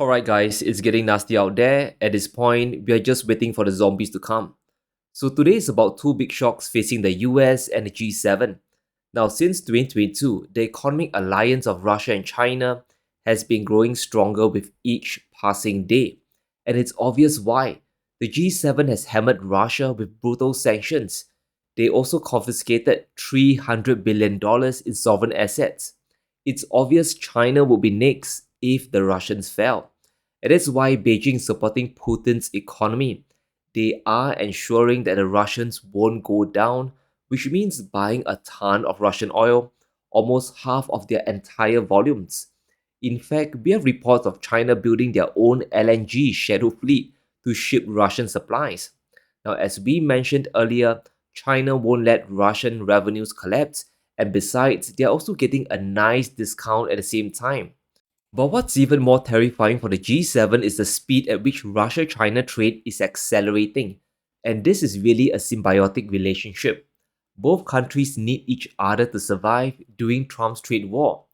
Alright guys, it's getting nasty out there. At this point, we are just waiting for the zombies to come. So today is about two big shocks facing the US and the G7. Now since 2022, the economic alliance of Russia and China has been growing stronger with each passing day. And it's obvious why. The G7 has hammered Russia with brutal sanctions. They also confiscated $300 billion in sovereign assets. It's obvious China will be next if the Russians fail. It is why Beijing is supporting Putin's economy. They are ensuring that the Russians won't go down, which means buying a ton of Russian oil, almost half of their entire volumes. In fact, we have reports of China building their own LNG shadow fleet to ship Russian supplies. Now, as we mentioned earlier, China won't let Russian revenues collapse, and besides, they're also getting a nice discount at the same time. But what's even more terrifying for the G7 is the speed at which Russia China trade is accelerating. And this is really a symbiotic relationship. Both countries need each other to survive during Trump's trade war.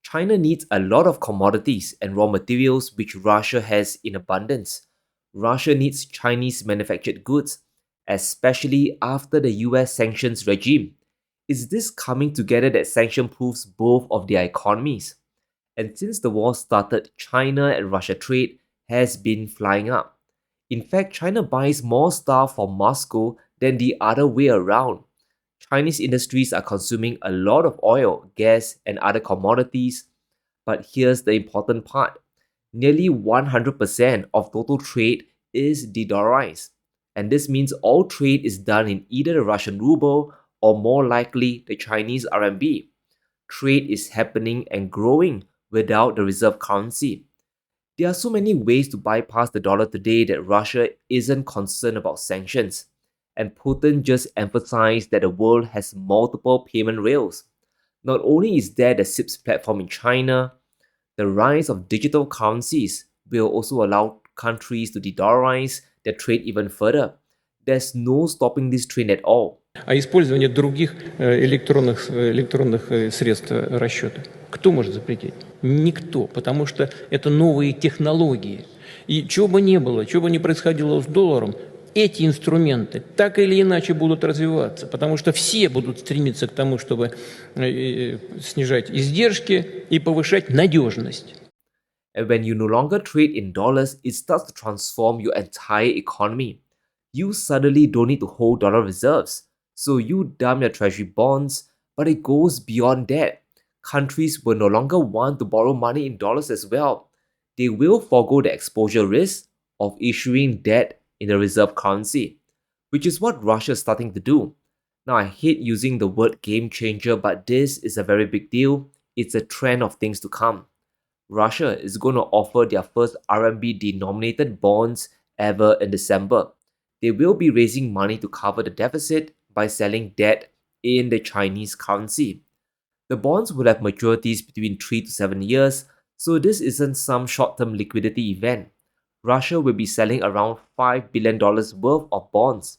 China needs a lot of commodities and raw materials which Russia has in abundance. Russia needs Chinese manufactured goods, especially after the US sanctions regime. Is this coming together that sanction proves both of their economies? And since the war started, China and Russia trade has been flying up. In fact, China buys more stuff from Moscow than the other way around. Chinese industries are consuming a lot of oil, gas, and other commodities. But here's the important part. Nearly 100% of total trade is de-dollarized. And this means all trade is done in either the Russian ruble or more likely the Chinese RMB. Trade is happening and growing without the reserve currency. There are so many ways to bypass the dollar today that Russia isn't concerned about sanctions. And Putin just emphasized that the world has multiple payment rails. Not only is there the SIPS platform in China, the rise of digital currencies will also allow countries to de-dollarize their trade even further. There's no stopping this trend at all. А использование других электронных средств расчета кто может запретить? Никто, потому что это новые технологии. И чего бы ни было, чего бы ни происходило с долларом, эти инструменты так или иначе будут развиваться, потому что все будут стремиться к тому, чтобы снижать издержки и повышать надежность. And when you no longer trade in dollars, it starts to transform your entire economy. You suddenly don't need to hold dollar reserves. So you dump your treasury bonds, but it goes beyond that. Countries will no longer want to borrow money in dollars as well. They will forego the exposure risk of issuing debt in the reserve currency, which is what Russia is starting to do. Now, I hate using the word game changer, but this is a very big deal. It's a trend of things to come. Russia is going to offer their first RMB denominated bonds ever in December. They will be raising money to cover the deficit by selling debt in the Chinese currency. The bonds will have maturities between 3 to 7 years, so this isn't some short-term liquidity event. Russia will be selling around $5 billion worth of bonds.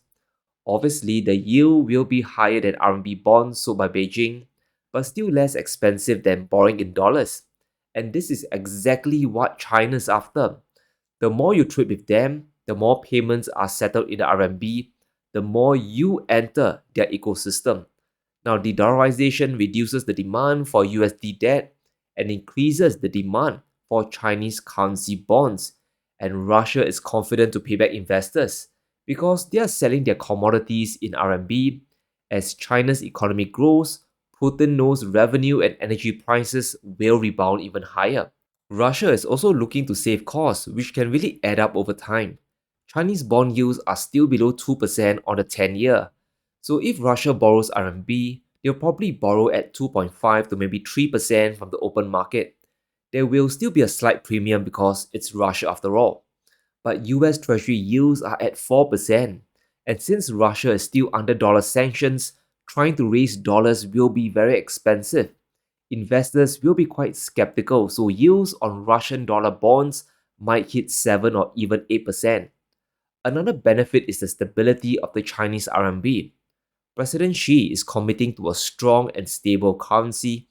Obviously, the yield will be higher than RMB bonds sold by Beijing, but still less expensive than borrowing in dollars. And this is exactly what China is after. The more you trade with them, the more payments are settled in the RMB, the more you enter their ecosystem. Now, de-dollarization reduces the demand for USD debt and increases the demand for Chinese currency bonds. And Russia is confident to pay back investors because they are selling their commodities in RMB. As China's economy grows, Putin knows revenue and energy prices will rebound even higher. Russia is also looking to save costs, which can really add up over time. Chinese bond yields are still below 2% on the 10-year. So if Russia borrows RMB, they'll probably borrow at 2.5 to maybe 3% from the open market. There will still be a slight premium because it's Russia after all. But US Treasury yields are at 4%. And since Russia is still under dollar sanctions, trying to raise dollars will be very expensive. Investors will be quite skeptical, so yields on Russian dollar bonds might hit 7 or even 8%. Another benefit is the stability of the Chinese RMB. President Xi is committing to a strong and stable currency.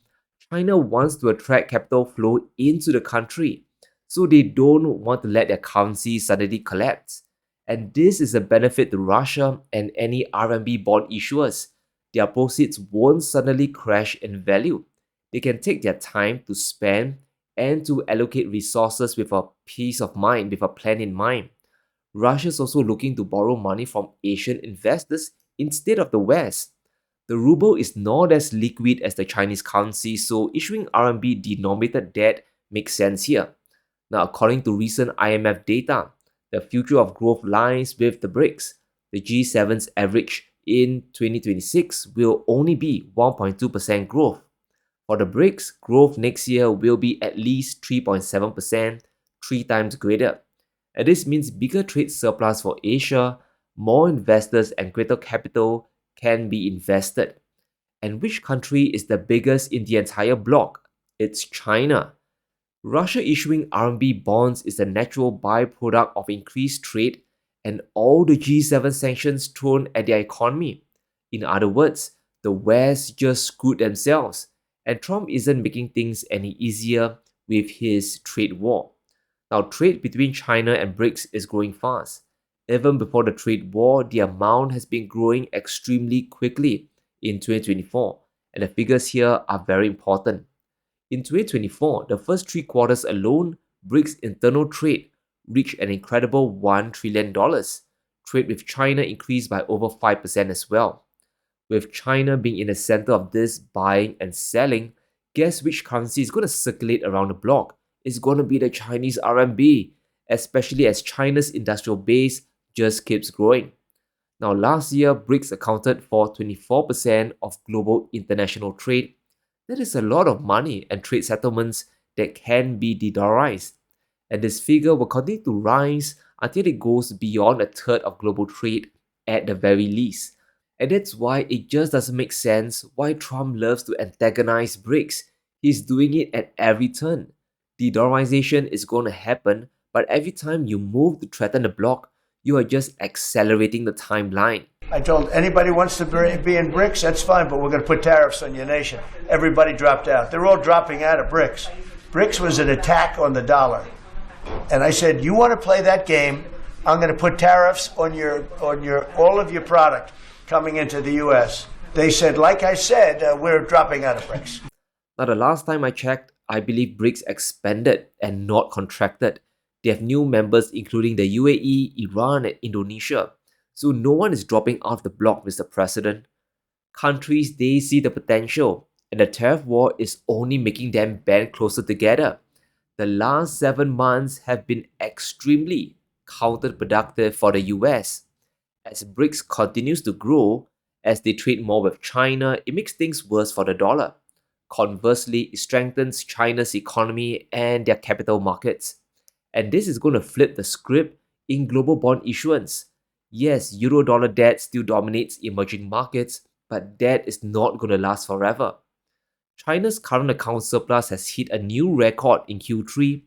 China wants to attract capital flow into the country. So they don't want to let their currency suddenly collapse. And this is a benefit to Russia and any RMB bond issuers. Their proceeds won't suddenly crash in value. They can take their time to spend and to allocate resources with a peace of mind, with a plan in mind. Russia is also looking to borrow money from Asian investors instead of the West. The ruble is not as liquid as the Chinese currency, so issuing RMB denominated debt makes sense here. Now, according to recent IMF data, the future of growth lies with the BRICS. The G7's average in 2026 will only be 1.2% growth. For the BRICS, growth next year will be at least 3.7%, three times greater. And this means bigger trade surplus for Asia, more investors and greater capital can be invested. And which country is the biggest in the entire bloc? It's China. Russia issuing RMB bonds is a natural byproduct of increased trade and all the G7 sanctions thrown at their economy. In other words, the West just screwed themselves, and Trump isn't making things any easier with his trade war. Now, trade between China and BRICS is growing fast. Even before the trade war, the amount has been growing extremely quickly in 2024, and the figures here are very important. In 2024, the first 3 quarters alone, BRICS internal trade reached an incredible $1 trillion. Trade with China increased by over 5% as well. With China being in the center of this buying and selling, guess which currency is going to circulate around the bloc? It's going to be the Chinese RMB, especially as China's industrial base just keeps growing. Now, last year, BRICS accounted for 24% of global international trade. That is a lot of money and trade settlements that can be de-dollarized. And this figure will continue to rise until it goes beyond a third of global trade at the very least. And that's why it just doesn't make sense why Trump loves to antagonize BRICS. He's doing it at every turn. De-dollarization is going to happen, but every time you move to threaten the bloc, you are just accelerating the timeline. I told anybody wants to be in BRICS, that's fine, but we're going to put tariffs on your nation. Everybody dropped out. They're all dropping out of BRICS. BRICS was an attack on the dollar. And I said, you want to play that game, I'm going to put tariffs on all of your product coming into the US. They said, like I said, we're dropping out of BRICS. Now, the last time I checked, I believe BRICS expanded and not contracted. They have new members including the UAE, Iran, and Indonesia. So no one is dropping out the bloc, Mr. President. Countries, they see the potential, and the tariff war is only making them band closer together. The last 7 months have been extremely counterproductive for the US. As BRICS continues to grow, as they trade more with China, it makes things worse for the dollar. Conversely, it strengthens China's economy and their capital markets. And this is going to flip the script in global bond issuance. Yes, euro-dollar debt still dominates emerging markets, but that is not going to last forever. China's current account surplus has hit a new record in Q3,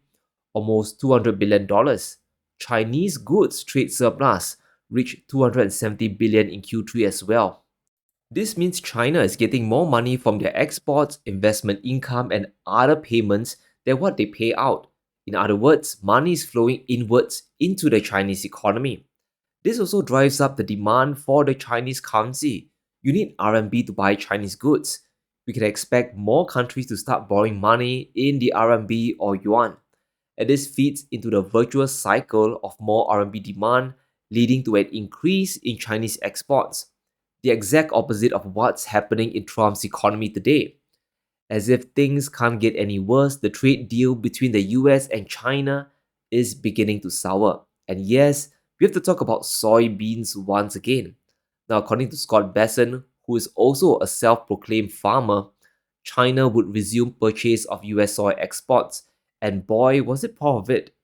almost $200 billion. Chinese goods trade surplus reached $270 billion in Q3 as well. This means China is getting more money from their exports, investment income, and other payments than what they pay out. In other words, money is flowing inwards into the Chinese economy. This also drives up the demand for the Chinese currency. You need RMB to buy Chinese goods. We can expect more countries to start borrowing money in the RMB or yuan. And this feeds into the virtuous cycle of more RMB demand, leading to an increase in Chinese exports. The exact opposite of what's happening in Trump's economy today. As if things can't get any worse, the trade deal between the US and China is beginning to sour. And yes, we have to talk about soybeans once again. Now, according to Scott Besson, who is also a self-proclaimed farmer, China would resume purchase of US soy exports. And boy, was it part of it.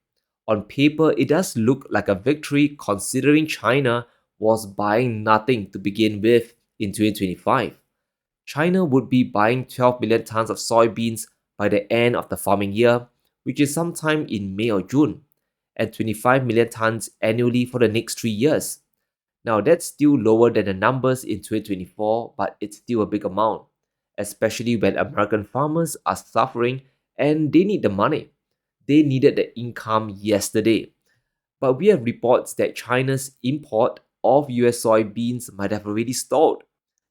On paper, it does look like a victory considering China was buying nothing to begin with in 2025. China would be buying 12 million tons of soybeans by the end of the farming year, which is sometime in May or June, and 25 million tons annually for the next 3 years. Now, that's still lower than the numbers in 2024, but it's still a big amount, especially when American farmers are suffering and they need the money. They needed the income yesterday. But we have reports that China's import of US soybeans might have already stalled.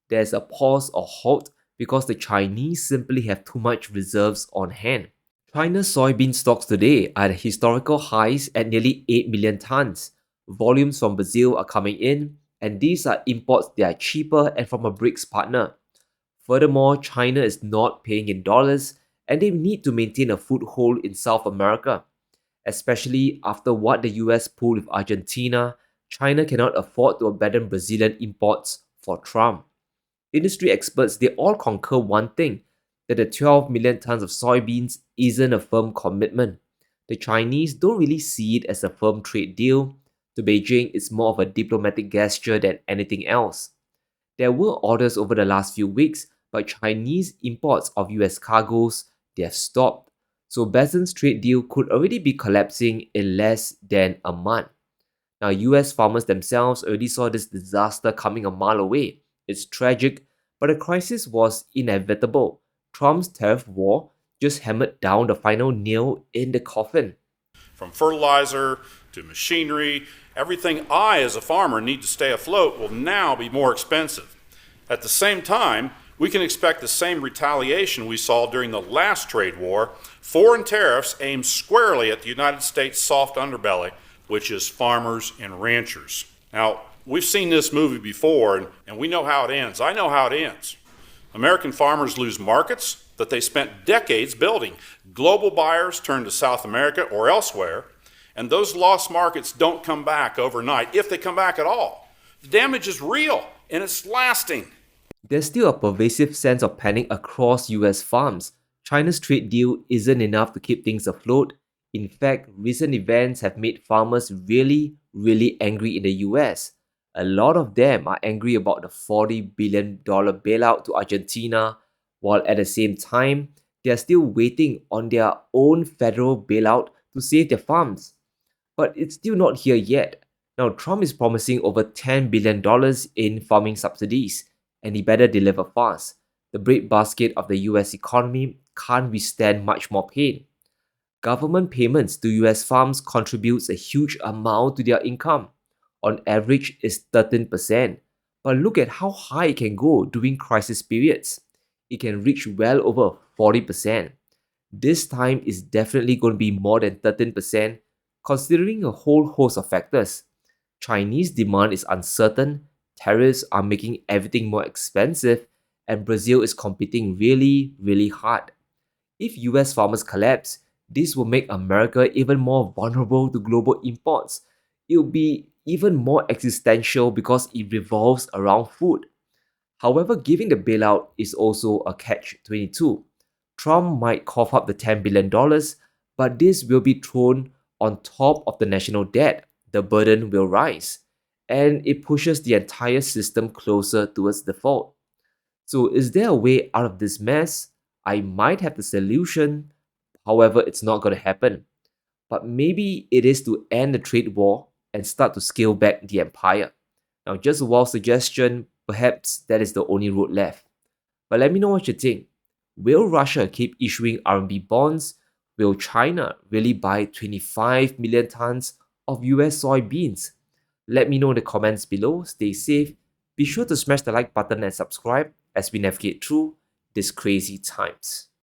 There's a pause or halt because the Chinese simply have too much reserves on hand. China's soybean stocks today are at historical highs at nearly 8 million tons. Volumes from Brazil are coming in, and these are imports that are cheaper and from a BRICS partner. Furthermore, China is not paying in dollars, and they need to maintain a foothold in South America. Especially after what the US pulled with Argentina, China cannot afford to abandon Brazilian imports for Trump. Industry experts, they all concur one thing, that the 12 million tons of soybeans isn't a firm commitment. The Chinese don't really see it as a firm trade deal. To Beijing, it's more of a diplomatic gesture than anything else. There were orders over the last few weeks, but Chinese imports of US cargoes, they have stopped. So Basin's trade deal could already be collapsing in less than a month. Now, US farmers themselves already saw this disaster coming a mile away. It's tragic, but the crisis was inevitable. Trump's tariff war just hammered down the final nail in the coffin. From fertilizer to machinery, everything I as a farmer need to stay afloat will now be more expensive. At the same time, we can expect the same retaliation we saw during the last trade war, foreign tariffs aimed squarely at the United States' soft underbelly, which is farmers and ranchers. Now, we've seen this movie before, and we know how it ends. I know how it ends. American farmers lose markets that they spent decades building. Global buyers turn to South America or elsewhere, and those lost markets don't come back overnight, if they come back at all. The damage is real, and it's lasting. There's still a pervasive sense of panic across US farms. China's trade deal isn't enough to keep things afloat. In fact, recent events have made farmers really angry in the US. A lot of them are angry about the $40 billion bailout to Argentina, while at the same time, they are still waiting on their own federal bailout to save their farms. But it's still not here yet. Now, Trump is promising over $10 billion in farming subsidies, and he better deliver fast. The breadbasket of the US economy can't withstand much more pain. Government payments to US farms contributes a huge amount to their income. On average, it's 13%. But look at how high it can go during crisis periods. It can reach well over 40%. This time is definitely going to be more than 13%, considering a whole host of factors. Chinese demand is uncertain, tariffs are making everything more expensive, and Brazil is competing really hard. If US farmers collapse, this will make America even more vulnerable to global imports. It will be even more existential because it revolves around food. However, giving the bailout is also a catch-22. Trump might cough up the $10 billion, but this will be thrown on top of the national debt. The burden will rise, and it pushes the entire system closer towards default. So, is there a way out of this mess? I might have the solution, however, it's not going to happen. But maybe it is to end the trade war and start to scale back the empire. Now, just a wild suggestion, perhaps that is the only road left. But let me know what you think. Will Russia keep issuing RMB bonds? Will China really buy 25 million tons of US soybeans? Let me know in the comments below. Stay safe. Be sure to smash the like button and subscribe as we navigate through these crazy times.